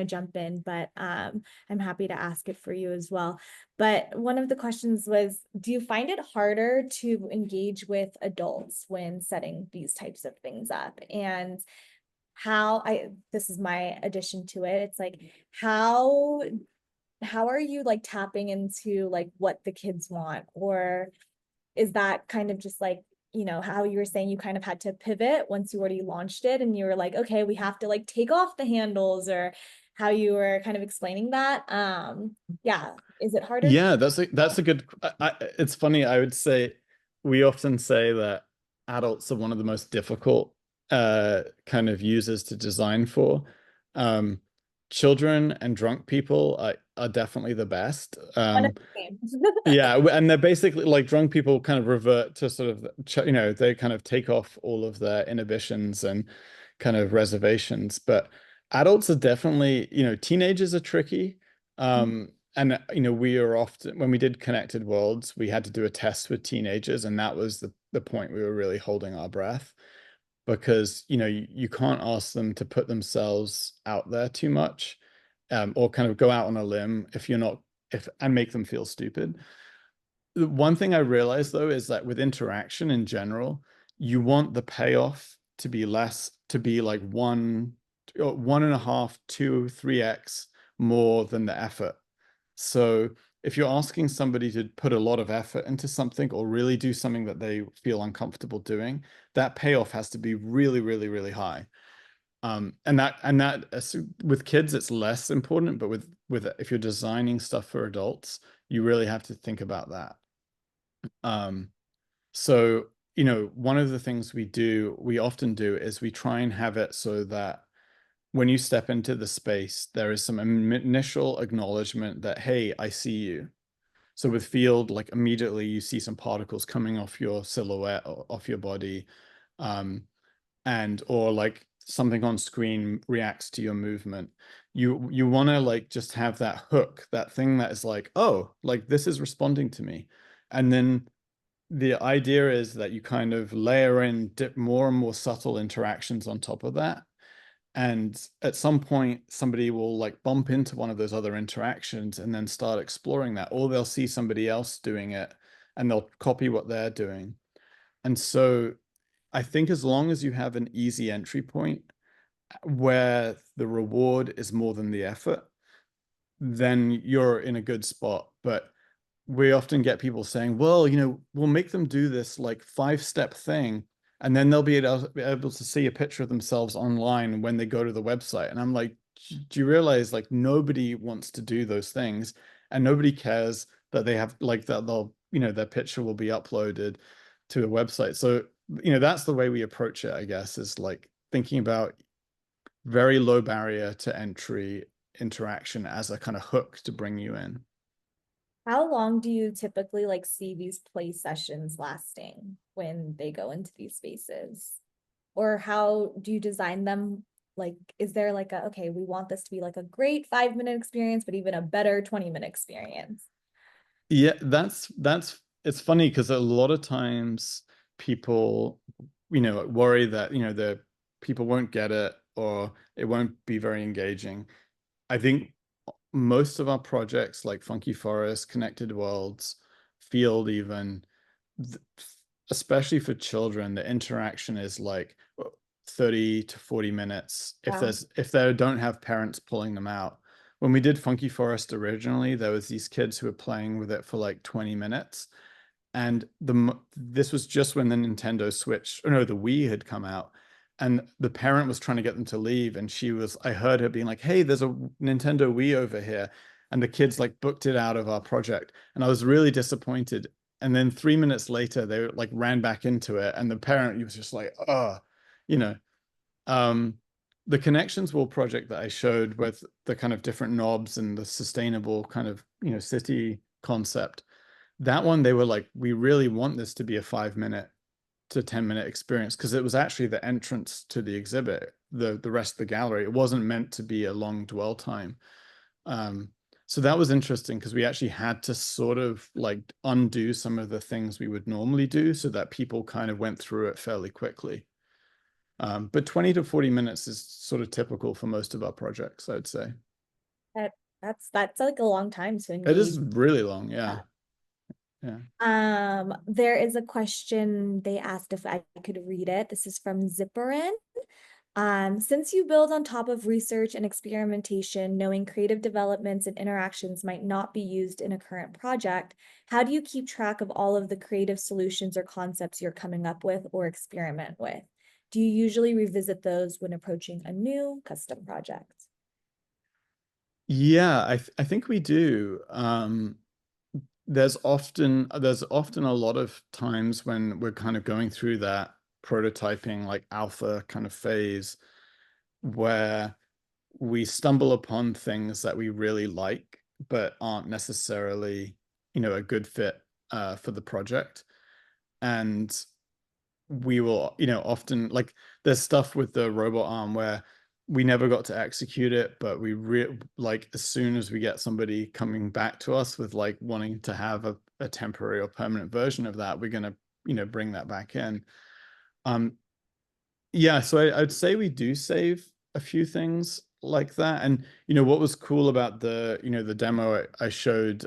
jump in, but I'm happy to ask it for you as well. But one of the questions was, do you find it harder to engage with adults when setting these types of things up? And this is my addition to it. It's like, how are you like tapping into like what the kids want? Or is that kind of just like, you know, how you were saying you kind of had to pivot once you already launched it and you were like, okay, we have to like take off the handles, or how you were kind of explaining that? Yeah. Is it harder? Yeah, that's a good. It's funny. I would say we often say that adults are one of the most difficult kind of users to design for. Um, Children and drunk people are definitely the best. One of the same. Yeah, and they're basically like drunk people kind of revert to sort of, you know, they kind of take off all of their inhibitions and kind of reservations. But adults are definitely, you know, teenagers are tricky. And, you know, we are often, when we did Connected Worlds, we had to do a test with teenagers, and that was the point we were really holding our breath because, you know, you can't ask them to put themselves out there too much, or kind of go out on a limb if you're not, and make them feel stupid. The one thing I realized though is that with interaction in general, you want the payoff to be less, to be like 1.5, 2, 3x more than the effort. So if you're asking somebody to put a lot of effort into something or really do something that they feel uncomfortable doing, that payoff has to be really, really, really high. And with kids, it's less important, but with if you're designing stuff for adults, you really have to think about that. So, you know, one of the things we often do is we try and have it so that when you step into the space, there is some initial acknowledgement that, hey, I see you. So with field, like immediately you see some particles coming off your silhouette or off your body, or like something on screen reacts to your movement. You want to like just have that hook, that thing that is like, oh, like this is responding to me. And then the idea is that you kind of layer in dip more and more subtle interactions on top of that. And at some point, somebody will like bump into one of those other interactions and then start exploring that, or they'll see somebody else doing it and they'll copy what they're doing. And so I think as long as you have an easy entry point where the reward is more than the effort, then you're in a good spot. But we often get people saying, well, you know, we'll make them do this like 5-step thing, and then they'll be able to see a picture of themselves online when they go to the website. And I'm like, do you realize like nobody wants to do those things, and nobody cares that they have like that they'll, you know, their picture will be uploaded to a website. So, you know, that's the way we approach it, I guess, is like thinking about very low barrier to entry interaction as a kind of hook to bring you in. How long do you typically like see these play sessions lasting when they go into these spaces? Or how do you design them? Like, is there like a, okay, we want this to be like a great 5-minute experience, but even a better 20-minute experience? Yeah, that's it's funny because a lot of times people, you know, worry that, you know, the people won't get it or it won't be very engaging. I think most of our projects like Funky Forest, Connected Worlds, Field even, especially for children, the interaction is like 30 to 40 minutes Wow. if they don't have parents pulling them out. When we did Funky Forest originally, there was these kids who were playing with it for like 20 minutes. And this was just when the Nintendo Switch, or no, the Wii had come out. And the parent was trying to get them to leave. And I heard her being like, hey, there's a Nintendo Wii over here. And the kids like booked it out of our project. And I was really disappointed. And then 3 minutes later, they like ran back into it. And the parent was just like, oh, you know, um, the Connections Wall project that I showed with the kind of different knobs and the sustainable kind of, you know, city concept, that one, they were like, we really want this to be a 5-minute to 10-minute experience because it was actually the entrance to the exhibit, the rest of the gallery. It wasn't meant to be a long dwell time. So that was interesting because we actually had to sort of like undo some of the things we would normally do so that people kind of went through it fairly quickly. But 20 to 40 minutes is sort of typical for most of our projects, I'd say. That that's like a long time to It engage. is really long, yeah. Yeah. There is a question they asked if I could read it. This is from Zipperin. Since you build on top of research and experimentation, knowing creative developments and interactions might not be used in a current project, how do you keep track of all of the creative solutions or concepts you're coming up with or experiment with? Do you usually revisit those when approaching a new custom project? Yeah, I think we do. There's often a lot of times when we're kind of going through that prototyping, like alpha kind of phase, where we stumble upon things that we really like, but aren't necessarily, a good fit for the project. And we will, often, like, there's stuff with the robot arm where we never got to execute it, but like, as soon as we get somebody coming back to us with like wanting to have a temporary or permanent version of that, we're gonna, bring that back in. Yeah, so I'd say we do save a few things like that. And what was cool about the demo I showed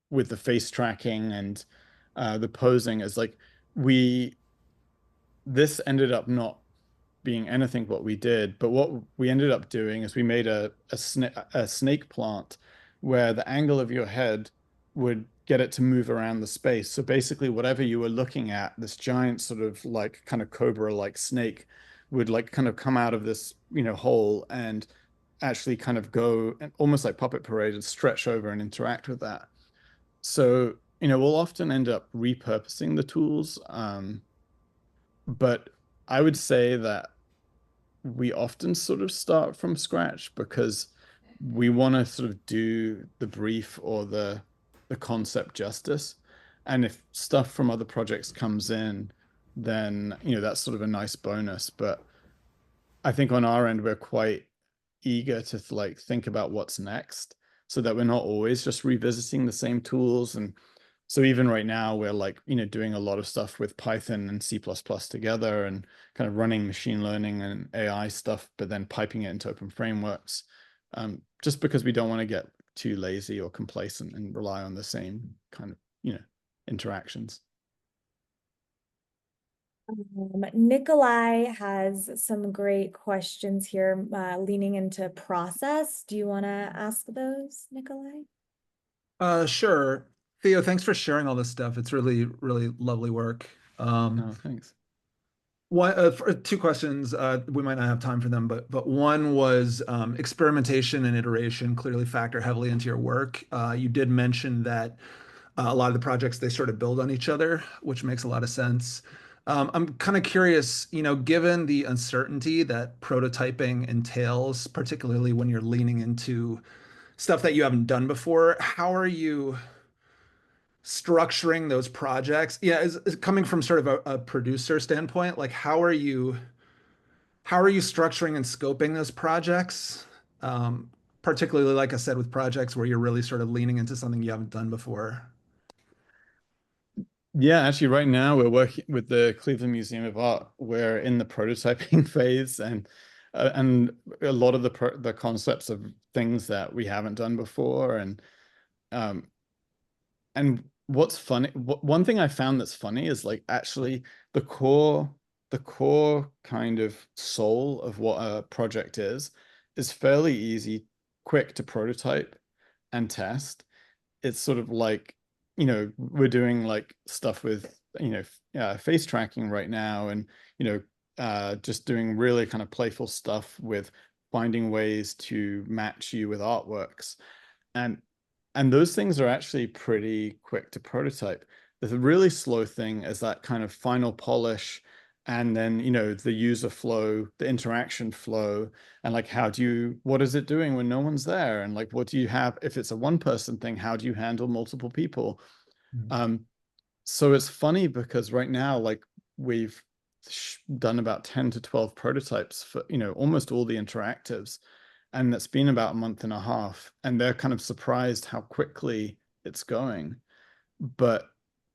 with the face tracking and the posing is like this ended up not being anything what we did, but what we ended up doing is we made a snake plant where the angle of your head would get it to move around the space. So basically, whatever you were looking at, this giant sort of like kind of cobra-like snake would like kind of come out of this, hole and actually kind of go and almost like Puppet Parade and stretch over and interact with that. So, we'll often end up repurposing the tools. But I would say that we often sort of start from scratch because we want to sort of do the brief or the concept justice. And if stuff from other projects comes in, then that's sort of a nice bonus. But I think on our end we're quite eager to like think about what's next so that we're not always just revisiting the same tools. And so even right now we're like doing a lot of stuff with Python and C++ together and kind of running machine learning and AI stuff, but then piping it into open frameworks, just because we don't want to get too lazy or complacent and rely on the same kind of interactions. Nikolai has some great questions here, leaning into process. Do you want to ask those, Nikolai? Sure. Theo, thanks for sharing all this stuff. It's really, really lovely work. Oh, thanks. Two questions. We might not have time for them, but one was experimentation and iteration clearly factor heavily into your work. You did mention that a lot of the projects they sort of build on each other, which makes a lot of sense. I'm kind of curious, given the uncertainty that prototyping entails, particularly when you're leaning into stuff that you haven't done before, how are you structuring those projects? Yeah, is coming from sort of a producer standpoint, like how are you structuring and scoping those projects? Particularly, like I said, with projects where you're really sort of leaning into something you haven't done before. Yeah, actually, right now we're working with the Cleveland Museum of Art. We're in the prototyping phase, and a lot of the concepts of things that we haven't done before. Um, and what's funny, one thing I found that's funny is like actually the core kind of soul of what a project is fairly easy, quick to prototype and test. It's sort of like, we're doing like stuff with, face tracking right now and, just doing really kind of playful stuff with finding ways to match you with artworks. And those things are actually pretty quick to prototype. The really slow thing is that kind of final polish and then, the user flow, the interaction flow, and like, what is it doing when no one's there? And like, what do you have, if it's a one person thing, how do you handle multiple people? So it's funny because right now, like we've done about 10 to 12 prototypes for, almost all the interactives. And that's been about a month and a half. And they're kind of surprised how quickly it's going. But,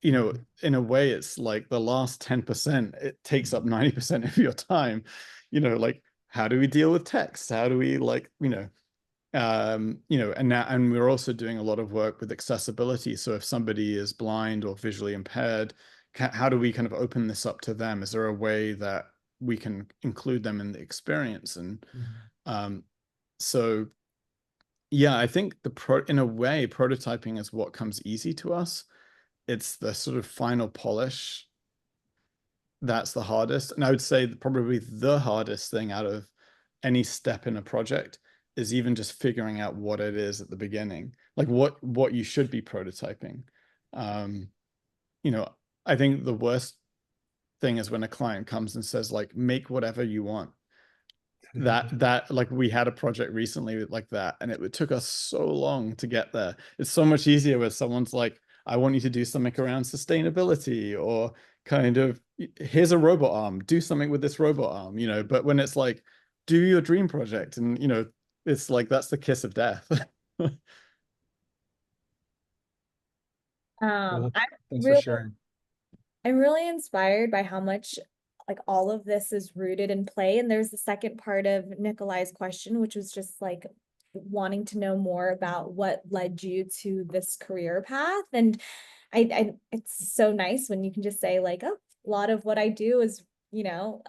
in a way, it's like the last 10%, it takes up 90% of your time. Like, how do we deal with text? How do we like, and we're also doing a lot of work with accessibility. So if somebody is blind or visually impaired, how do we kind of open this up to them? Is there a way that we can include them in the experience. And Mhm. so yeah, I think in a way, prototyping is what comes easy to us. It's the sort of final polish that's the hardest. And I would say probably the hardest thing out of any step in a project is even just figuring out what it is at the beginning, like what you should be prototyping. Um, you know, I think the worst thing is when a client comes and says, like, make whatever you want. That like we had a project recently like that, and it took us so long to get there. It's so much easier when someone's like, I want you to do something around sustainability, or kind of, here's a robot arm, do something with this robot arm, you know. But when it's like, do your dream project, and you know, it's like that's the kiss of death. Cool. I'm Thanks for really sharing. I'm really inspired by how much like all of this is rooted in play. And there's the second part of Nikolai's question, which was just like wanting to know more about what led you to this career path. And I it's so nice when you can just say like, oh, a lot of what I do is, you know,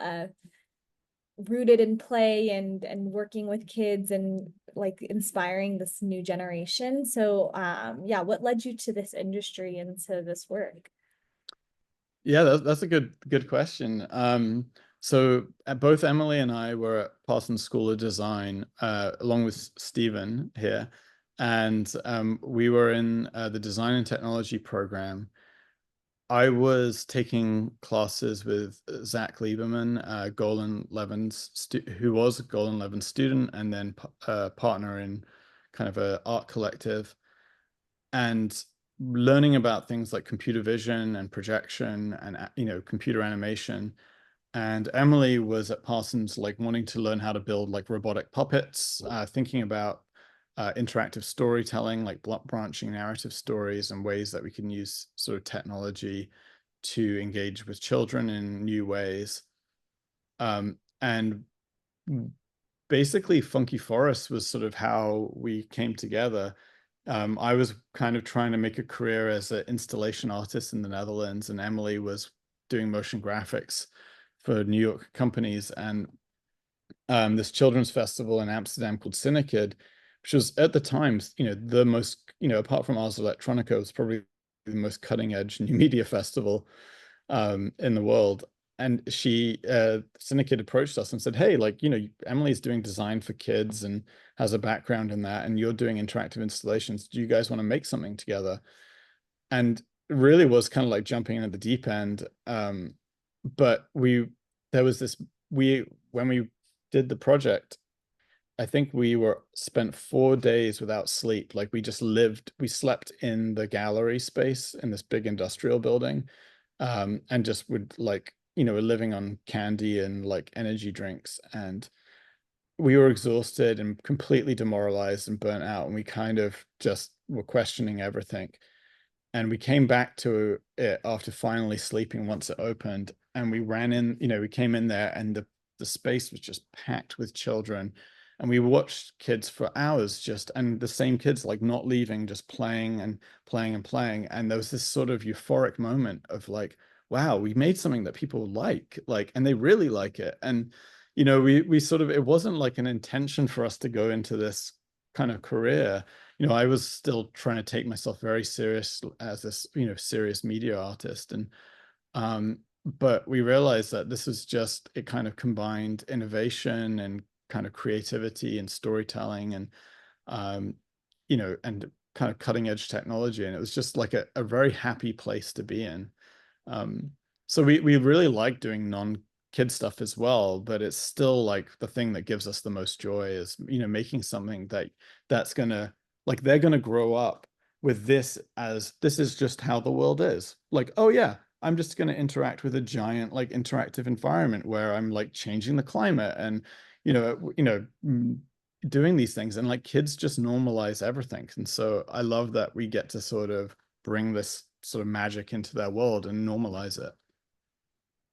rooted in play and working with kids and like inspiring this new generation. So yeah, what led you to this industry and to this work? Yeah, that's a good question. So both Emily and I were at Parsons School of Design, along with Stephen here, and we were in the design and technology program. I was taking classes with Zach Lieberman, who was a Golan Levin student, and then partner in kind of a art collective, and learning about things like computer vision and projection and, you know, computer animation. And Emily was at Parsons, like wanting to learn how to build like robotic puppets, thinking about interactive storytelling, like branching narrative stories and ways that we can use sort of technology to engage with children in new ways. And basically, Funky Forest was sort of how we came together. I was kind of trying to make a career as an installation artist in the Netherlands, and Emily was doing motion graphics for New York companies. And this children's festival in Amsterdam called Cinekid, which was at the time, you know, the most, you know, apart from Ars Electronica, it was probably the most cutting edge new media festival in the world. And Cinekid approached us and said, hey, like, you know, Emily's doing design for kids and has a background in that, and you're doing interactive installations. Do you guys want to make something together? And it really was kind of like jumping into the deep end. But there was this, when we did the project, I think we spent 4 days without sleep. Like we slept in the gallery space in this big industrial building, and just would, like, you know, we're living on candy and like energy drinks, and we were exhausted and completely demoralized and burnt out, and we kind of just were questioning everything. And we came back to it after finally sleeping once it opened, and we ran in, you know, we came in there, and the space was just packed with children, and we watched kids for hours, just, and the same kids like not leaving, just playing and playing and playing. And there was this sort of euphoric moment of like, wow, we made something that people like, and they really like it. And you know, we sort of, it wasn't like an intention for us to go into this kind of career. You know, I was still trying to take myself very serious as this, you know, serious media artist. And but we realized that this is just, it kind of combined innovation and kind of creativity and storytelling and um, you know, and kind of cutting edge technology. And it was just like a very happy place to be in. Um, so we really like doing non-kid stuff as well, but it's still like the thing that gives us the most joy is, you know, making something that's gonna, like, they're gonna grow up with this as, this is just how the world is. Like, oh yeah, I'm just gonna interact with a giant like interactive environment where I'm like changing the climate and doing these things, and like kids just normalize everything. And so I love that we get to sort of bring this sort of magic into their world and normalize it.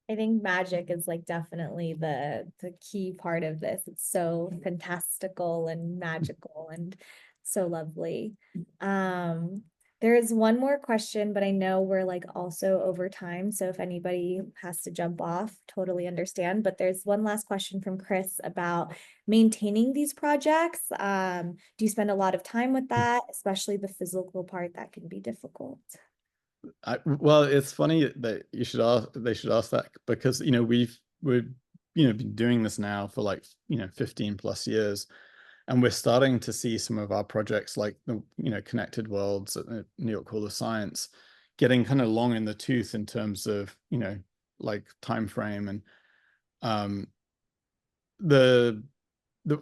I think magic is like definitely the key part of this. It's so fantastical and magical and so lovely. Um, There is one more question, but I know we're like also over time. So if anybody has to jump off, totally understand. But there's one last question from Chris about maintaining these projects. Do you spend a lot of time with that, especially the physical part that can be difficult? Well, it's funny that they should ask that, because we've been doing this now for like 15 plus years, and we're starting to see some of our projects like the Connected Worlds at the New York Hall of Science getting kind of long in the tooth in terms of like time frame. And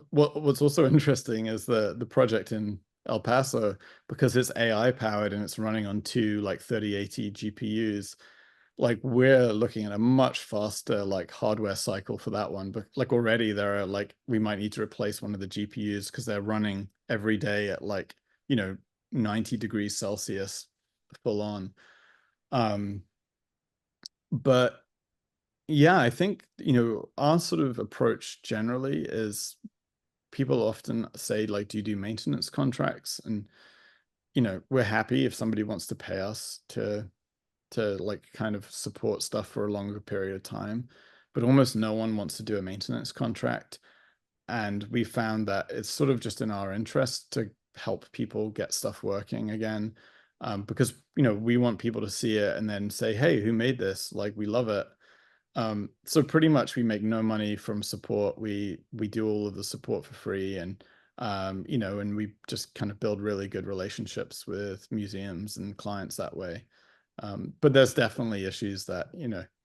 what's also interesting is the project in El Paso, because it's AI powered and it's running on two like 3080 GPUs. Like we're looking at a much faster like hardware cycle for that one, but like already there are like we might need to replace one of the GPUs because they're running every day at like 90 degrees Celsius full on. But yeah, I think our sort of approach generally is, people often say like, do you do maintenance contracts? And we're happy if somebody wants to pay us to like kind of support stuff for a longer period of time, but almost no one wants to do a maintenance contract. And we found that it's sort of just in our interest to help people get stuff working again, because we want people to see it and then say, hey, who made this? Like, we love it. So pretty much we make no money from support. We do all of the support for free, and and we just kind of build really good relationships with museums and clients that way. But there's definitely issues that,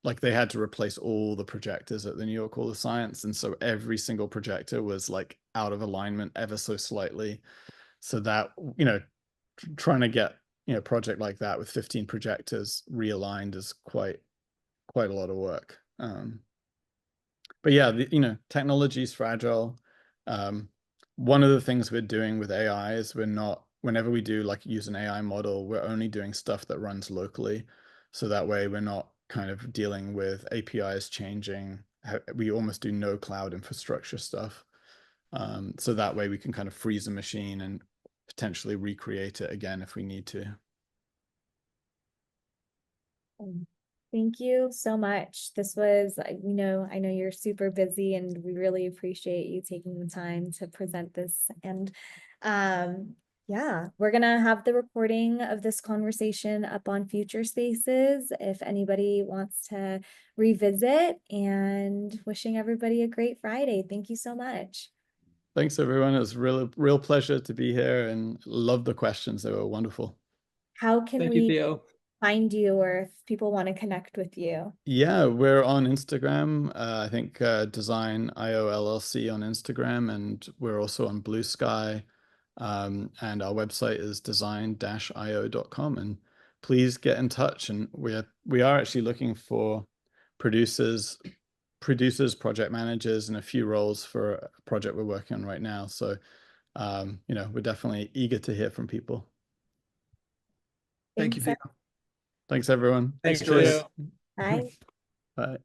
like they had to replace all the projectors at the New York Hall of Science. And so every single projector was like out of alignment ever so slightly. So that, trying to get, a project like that with 15 projectors realigned is quite a lot of work. But yeah, technology is fragile. One of the things we're doing with AI is whenever we do like use an AI model, we're only doing stuff that runs locally. So that way we're not kind of dealing with APIs changing. We almost do no cloud infrastructure stuff. So that way we can kind of freeze a machine and potentially recreate it again if we need to. Thank you so much. This was, I know you're super busy and we really appreciate you taking the time to present this. And yeah, we're gonna have the recording of this conversation up on Future Spaces if anybody wants to revisit, and wishing everybody a great Friday. Thank you so much. Thanks, everyone. It was real pleasure to be here, and love the questions. They were wonderful. How can Thank you, we Theo. find you, or if people want to connect with you? Yeah, we're on Instagram. I think Design IO LLC on Instagram, and we're also on Blue Sky. And our website is design-io.com. And please get in touch. And we are actually looking for producers, project managers, and a few roles for a project we're working on right now. So, we're definitely eager to hear from people. Thank you, Theo. Thanks, everyone. Thanks, Theo. Joyce. Bye. Bye.